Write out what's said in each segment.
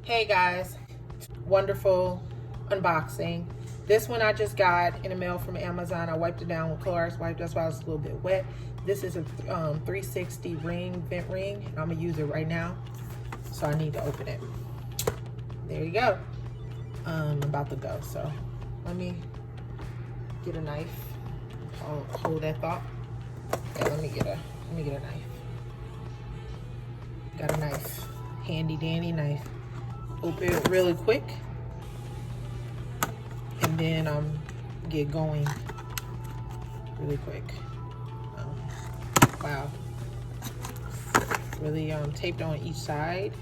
Hey guys, wonderful unboxing. This one I just got in the mail from Amazon. I wiped it down with Clorox wipe, that's why it's a little bit wet. This is a 360 ring, vent ring. I'm gonna use it right now, so I need to open it. There you go. I'm about to go, so let me get a knife. I'll hold that thought. Okay, let me get a knife. Got a knife, handy dandy knife. Open it really quick, and then get going really quick. Wow, really taped on each side.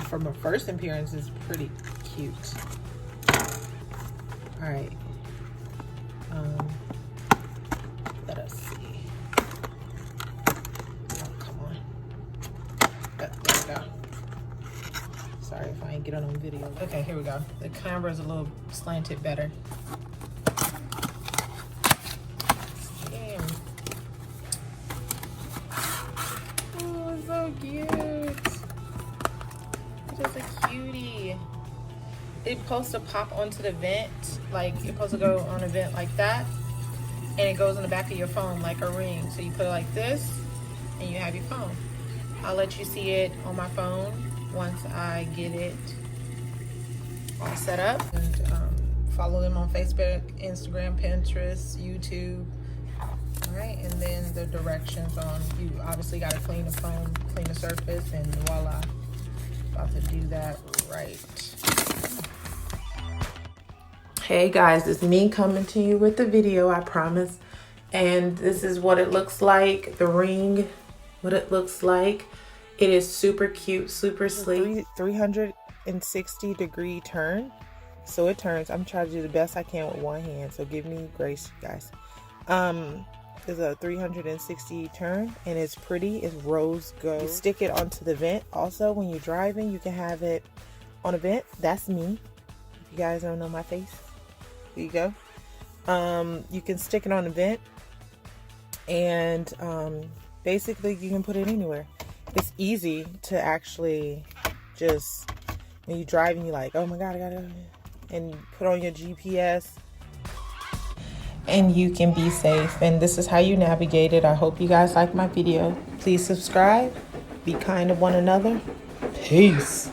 From a first appearance, it's pretty cute. All right, let us see. Oh, come on. There we go. Sorry if I ain't get it on video. Okay, here we go. The camera's a little slanted better. Damn. Oh, it's so cute. It's just a cutie. It's supposed to pop onto the vent. Like, it's supposed to go on a vent like that. And it goes in the back of your phone like a ring. So you put it like this, and you have your phone. I'll let you see it on my phone once I get it all set up. And follow them on Facebook, Instagram, Pinterest, YouTube. All right, and then the directions on, you obviously got to clean the phone, clean the surface, and voila. About to do that right. Hey guys, it's me coming to you with the video, I promise. And this is what it looks like, the ring, what it looks like. It is super cute, super sleek. 360-degree turn. So it turns. I'm trying to do the best I can with one hand, so give me grace, guys. There's a 360 turn, and it's pretty. It's rose gold. You stick it onto the vent. Also, when you're driving, you can have it on a vent. That's me. If you guys don't know my face, there you go. You can stick it on the vent, and basically you can put it anywhere. It's easy to actually just, when you're driving, you're like, oh my God, I gotta, and put on your GPS, and you can be safe. And this is how you navigate it. I hope you guys like my video. Please subscribe, be kind to one another. Peace.